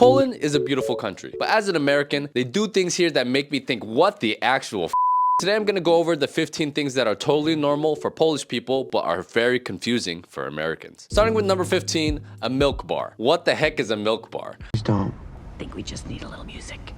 Poland is a beautiful country, but as an American, they do things here that make me think, what the actual f. Today I'm gonna go over the 15 things that are totally normal for Polish people, but are very confusing for Americans. Starting with number 15, a milk bar. What the heck is a milk bar? Please don't. I think we just need a little music.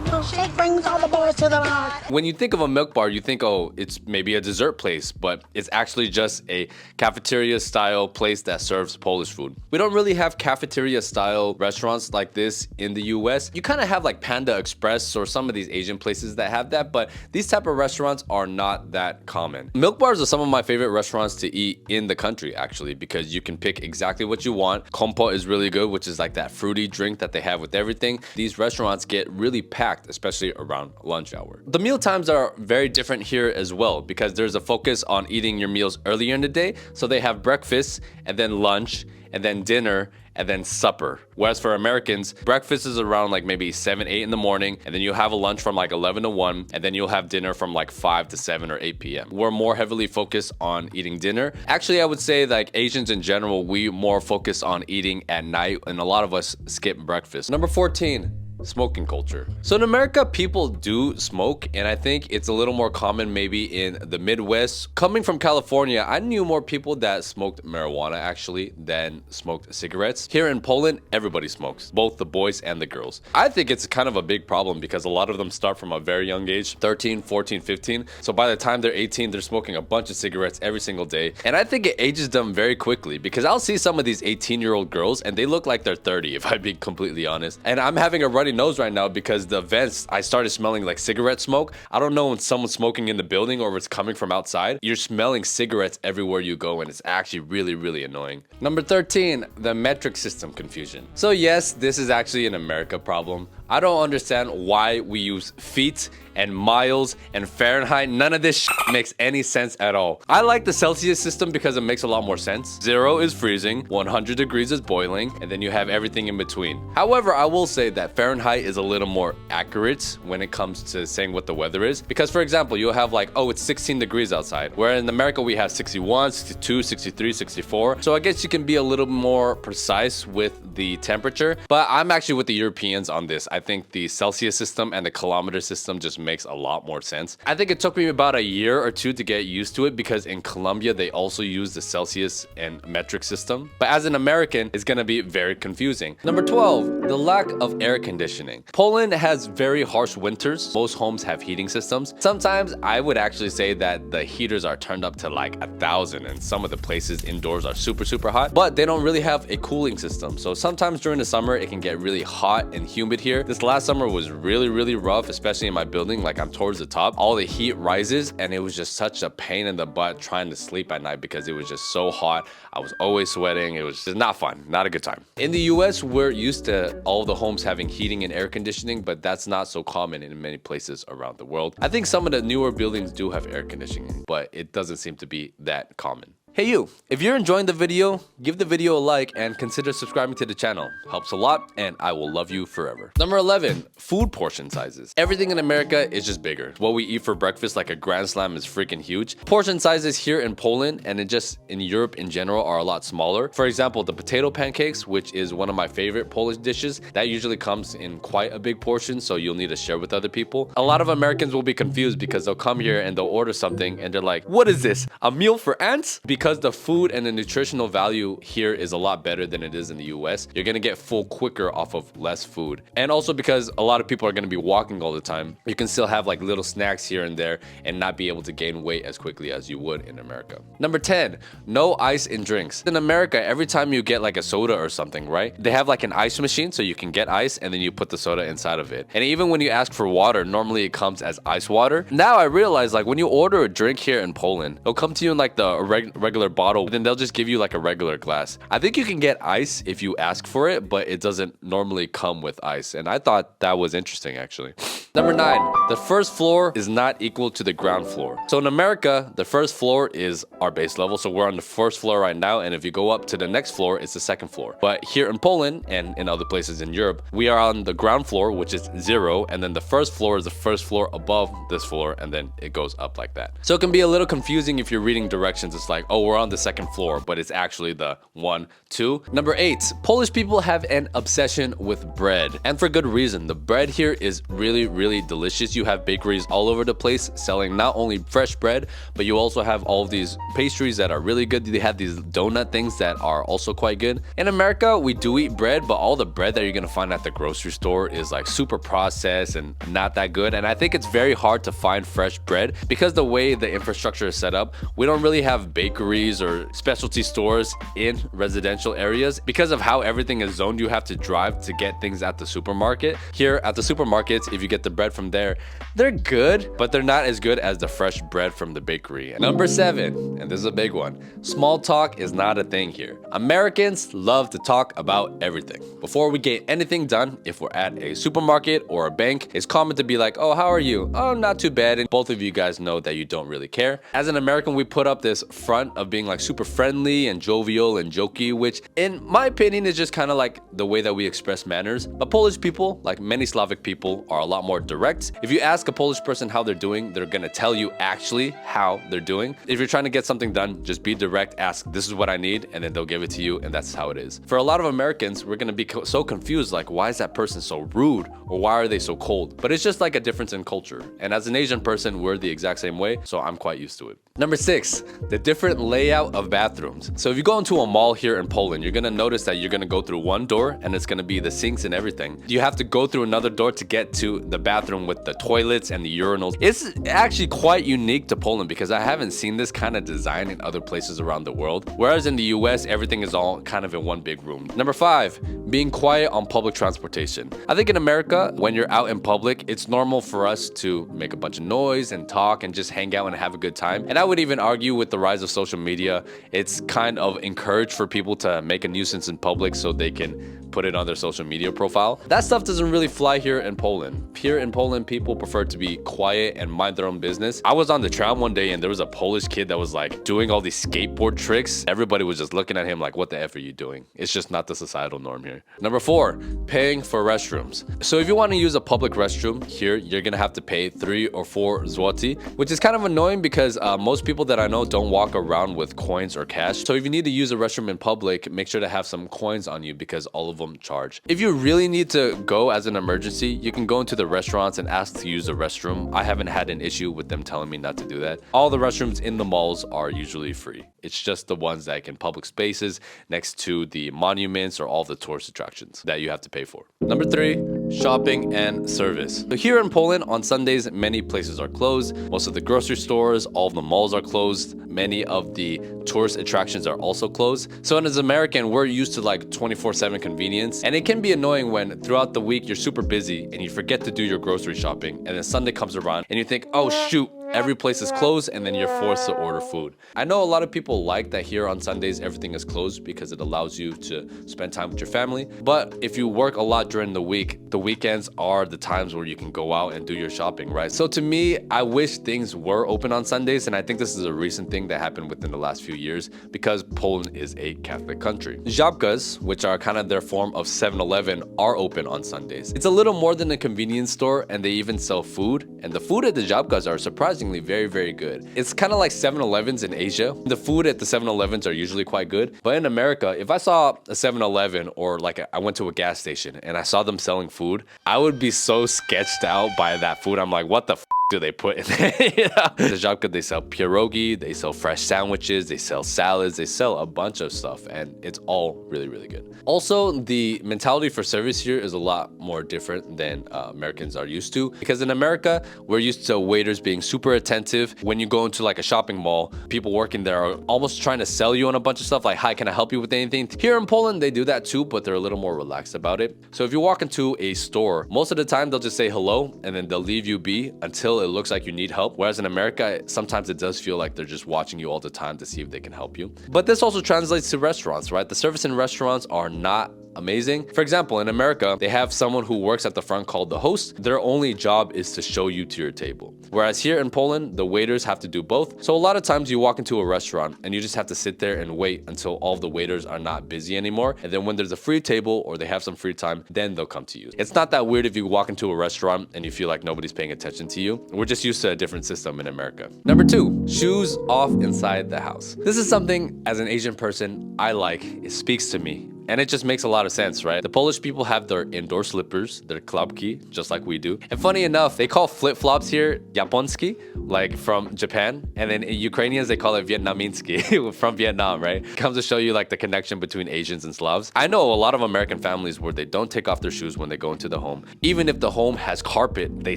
Milkshake brings all the boys to the bar. When you think of a milk bar, you think, oh, it's maybe a dessert place, but it's actually just a cafeteria style place that serves Polish food. We don't really have cafeteria style restaurants like this in the US. You kind of have like Panda Express or some of these Asian places that have that, but these type of restaurants are not that common. Milk bars are some of my favorite restaurants to eat in the country, actually, because you can pick exactly what you want. Kompot is really good, which is like that fruity drink that they have with everything. These restaurants get really packed, especially around lunch hour. The meal times are very different here as well, because there's a focus on eating your meals earlier in the day. So they have breakfast and then lunch and then dinner and then supper. Whereas for Americans, breakfast is around like maybe 7, 8 in the morning, and then you'll have a lunch from like 11 to 1, and then you'll have dinner from like 5 to 7 or 8 p.m. We're more heavily focused on eating dinner. Actually, I would say like Asians in general, we more focus on eating at night, and a lot of us skip breakfast. Number 14. Smoking culture. So in America, people do smoke, and I think it's a little more common maybe in the Midwest. Coming from California, I knew more people that smoked marijuana actually than smoked cigarettes. Here in Poland, everybody smokes, both the boys and the girls. I think it's kind of a big problem because a lot of them start from a very young age, 13, 14, 15. So by the time they're 18, they're smoking a bunch of cigarettes every single day. And I think it ages them very quickly, because I'll see some of these 18-year-old girls and they look like they're 30, if I'd be completely honest. And I'm having a runny nose right now because the vents, I started smelling like cigarette smoke. I don't know when someone's smoking in the building or if it's coming from outside. You're smelling cigarettes everywhere you go, and it's actually really, really annoying. Number 13, the metric system confusion. So yes, this is actually an America problem. I don't understand why we use feet and miles and Fahrenheit. None of this makes any sense at all. I like the Celsius system because it makes a lot more sense. 0 is freezing, 100 degrees is boiling, and then you have everything in between. However, I will say that Fahrenheit is a little more accurate when it comes to saying what the weather is. Because for example, you'll have like, oh, it's 16 degrees outside. Where in America, we have 61, 62, 63, 64. So I guess you can be a little more precise with the temperature. But I'm actually with the Europeans on this. I think the Celsius system and the kilometer system just makes a lot more sense. I think it took me about a year or two to get used to it, because in Colombia they also use the Celsius and metric system. But as an American, it's gonna be very confusing. Number 12, the lack of air conditioning. Poland has very harsh winters. Most homes have heating systems. Sometimes I would actually say that the heaters are turned up to like 1,000, and some of the places indoors are super, super hot, but they don't really have a cooling system. So sometimes during the summer, it can get really hot and humid here. This last summer was really, really rough, especially in my building. Like, I'm towards the top, all the heat rises, and it was just such a pain in the butt trying to sleep at night because it was just so hot. I was always sweating. It was just not fun, not a good time. In the US, we're used to all the homes having heating and air conditioning, but that's not so common in many places around the world. I think some of the newer buildings do have air conditioning, but it doesn't seem to be that common. Hey you, if you're enjoying the video, give the video a like and consider subscribing to the channel. Helps a lot, and I will love you forever. Number 11, food portion sizes. Everything in America is just bigger. What we eat for breakfast, like a Grand Slam, is freaking huge. Portion sizes here in Poland and in Europe in general are a lot smaller. For example, the potato pancakes, which is one of my favorite Polish dishes, that usually comes in quite a big portion, so you'll need to share with other people. A lot of Americans will be confused because they'll come here and they'll order something and they're like, what is this? A meal for ants? Because the food and the nutritional value here is a lot better than it is in the US, you're gonna get full quicker off of less food. And also because a lot of people are gonna be walking all the time, you can still have like little snacks here and there and not be able to gain weight as quickly as you would in America. Number 10, no ice in drinks. In America, every time you get like a soda or something, right? They have like an ice machine so you can get ice and then you put the soda inside of it. And even when you ask for water, normally it comes as ice water. Now I realize, like, when you order a drink here in Poland, it'll come to you in like the regular bottle, then they'll just give you like a regular glass. I think you can get ice if you ask for it, but it doesn't normally come with ice. And I thought that was interesting, actually. Number 9, the first floor is not equal to the ground floor. So in America, the first floor is our base level. So we're on the first floor right now. And if you go up to the next floor, it's the second floor. But here in Poland and in other places in Europe, we are on the ground floor, which is 0. And then the first floor is the first floor above this floor. And then it goes up like that. So it can be a little confusing if you're reading directions. It's like, oh, we're on the second floor, but it's actually the 1, 2. Number 8, Polish people have an obsession with bread. And for good reason. The bread here is really delicious. You have bakeries all over the place selling not only fresh bread, but you also have all of these pastries that are really good. They have these donut things that are also quite good. In America, we do eat bread, but all the bread that you're gonna find at the grocery store is like super processed and not that good. And I think it's very hard to find fresh bread because the way the infrastructure is set up, we don't really have bakeries or specialty stores in residential areas. Because of how everything is zoned, you have to drive to get things at the supermarket. Here at the supermarkets, if you get the bread from there, they're good, but they're not as good as the fresh bread from the bakery. Number 7, and this is a big one, small talk is not a thing here. Americans love to talk about everything. Before we get anything done, if we're at a supermarket or a bank, it's common to be like, oh, how are you? Oh, not too bad. And both of you guys know that you don't really care. As an American, we put up this front of being like super friendly and jovial and jokey, which in my opinion is just kind of like the way that we express manners. But Polish people, like many Slavic people, are a lot more direct. If you ask a Polish person how they're doing, they're gonna tell you actually how they're doing. If you're trying to get something done, just be direct, ask, this is what I need, and then they'll give it to you, and that's how it is. For a lot of Americans, we're gonna be so confused, like, why is that person so rude? Or why are they so cold? But it's just like a difference in culture. And as an Asian person, we're the exact same way, so I'm quite used to it. Number 6, the different layout of bathrooms. So if you go into a mall here in Poland, you're gonna notice that you're gonna go through one door, and it's gonna be the sinks and everything. You have to go through another door to get to the bathroom with the toilets and the urinals. It's actually quite unique to Poland because I haven't seen this kind of design in other places around the world. Whereas in the US, everything is all kind of in one big room. Number 5, being quiet on public transportation. I think in America, when you're out in public, it's normal for us to make a bunch of noise and talk and just hang out and have a good time. And I would even argue with the rise of social media, it's kind of encouraged for people to make a nuisance in public so they can put it on their social media profile. That stuff doesn't really fly here in Poland. Here in Poland, people prefer to be quiet and mind their own business. I was on the tram one day and there was a Polish kid that was like doing all these skateboard tricks. Everybody was just looking at him like, what the F are you doing? It's just not the societal norm here. Number 4, paying for restrooms. So if you want to use a public restroom here, you're gonna have to pay 3 or 4 zloty, which is kind of annoying because most people that I know don't walk around with coins or cash. So if you need to use a restroom in public, make sure to have some coins on you because all of them charge. If you really need to go as an emergency, you can go into the restaurants and ask to use a restroom. I haven't had an issue with them telling me not to do that. All the restrooms in the malls are usually free. It's just the ones that in public spaces next to the monuments or all the tourist attractions that you have to pay for. Number 3, shopping and service. So here in Poland, on Sundays, many places are closed. Most of the grocery stores, all of the malls are closed. Many of the tourist attractions are also closed. So as an American, we're used to like 24/7 convenience. And it can be annoying when throughout the week you're super busy and you forget to do your grocery shopping. And then Sunday comes around and you think, oh shoot, every place is closed, and then you're forced to order food. I know a lot of people like that here on Sundays everything is closed because it allows you to spend time with your family. But if you work a lot during the week, the weekends are the times where you can go out and do your shopping, right? So to me, I wish things were open on Sundays, and I think this is a recent thing that happened within the last few years because Poland is a Catholic country. Żabkas, which are kind of their form of 7-Eleven, are open on Sundays. It's a little more than a convenience store, and they even sell food, and the food at the Żabkas are surprisingly very good. It's kind of like 7-Elevens in Asia. The food at the 7-Elevens are usually quite good, but in America, if I saw a 7-Eleven or like I went to a gas station and I saw them selling food, I would be so sketched out by that food. I'm like, what the f do they put in there? You know? The Żabka, they sell pierogi, they sell fresh sandwiches, they sell salads, they sell a bunch of stuff, and it's all really good. Also, the mentality for service here is a lot more different than Americans are used to, because in America, we're used to waiters being super attentive. When you go into like a shopping mall, people working there are almost trying to sell you on a bunch of stuff like, hi, can I help you with anything? Here in Poland, they do that too, but they're a little more relaxed about it. So if you walk into a store, most of the time they'll just say hello, and then they'll leave you be until it looks like you need help. Whereas in America, sometimes it does feel like they're just watching you all the time to see if they can help you. But this also translates to restaurants, right? The service in restaurants are not amazing. For example, in America, they have someone who works at the front called the host. Their only job is to show you to your table. Whereas here in Poland, the waiters have to do both. So a lot of times you walk into a restaurant and you just have to sit there and wait until all of the waiters are not busy anymore. And then when there's a free table or they have some free time, then they'll come to you. It's not that weird if you walk into a restaurant and you feel like nobody's paying attention to you. We're just used to a different system in America. Number 2, shoes off inside the house. This is something as an Asian person I like. It speaks to me. And it just makes a lot of sense, right? The Polish people have their indoor slippers, their klapki, just like we do. And funny enough, they call flip-flops here japonski, like from Japan. And then in Ukrainians, they call it vietnamski, from Vietnam, right? It comes to show you like the connection between Asians and Slavs. I know a lot of American families where they don't take off their shoes when they go into the home. Even if the home has carpet, they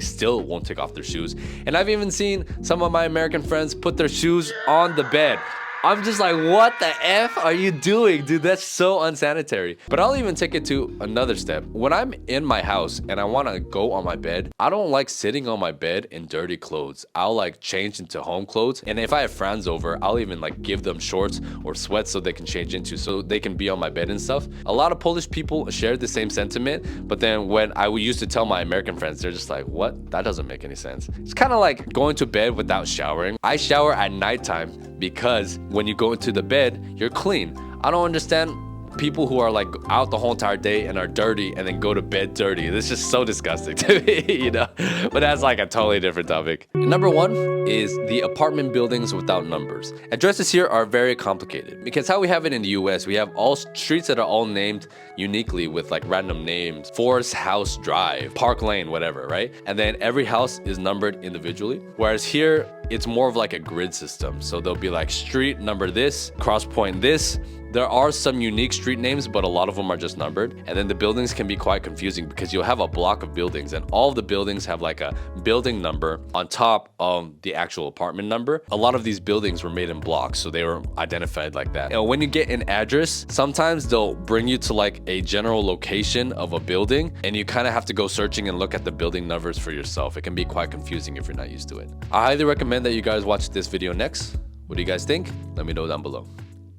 still won't take off their shoes. And I've even seen some of my American friends put their shoes on the bed. I'm just like, what the F are you doing, dude? That's so unsanitary. But I'll even take it to another step. When I'm in my house and I want to go on my bed, I don't like sitting on my bed in dirty clothes. I'll like change into home clothes. And if I have friends over, I'll even like give them shorts or sweats so they can change into, so they can be on my bed and stuff. A lot of Polish people share the same sentiment. But then when I used to tell my American friends, they're just like, what? That doesn't make any sense. It's kind of like going to bed without showering. I shower at nighttime because when you go into the bed, you're clean. I don't understand people who are like out the whole entire day and are dirty and then go to bed dirty. It's just so disgusting to me, you know? But that's like a totally different topic. Number 1 is the apartment buildings without numbers. Addresses here are very complicated because how we have it in the US, we have all streets that are all named uniquely with like random names. Forest House Drive, Park Lane, whatever, right? And then every house is numbered individually. Whereas here, it's more of like a grid system. So there'll be like street number this, cross point this. There are some unique street names, but a lot of them are just numbered. And then the buildings can be quite confusing because you'll have a block of buildings and all of the buildings have like a building number on top of the actual apartment number. A lot of these buildings were made in blocks, so they were identified like that. And when you get an address, sometimes they'll bring you to like a general location of a building and you kind of have to go searching and look at the building numbers for yourself. It can be quite confusing if you're not used to it. I highly recommend that you guys watch this video next. What do you guys think? Let me know down below.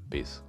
Peace.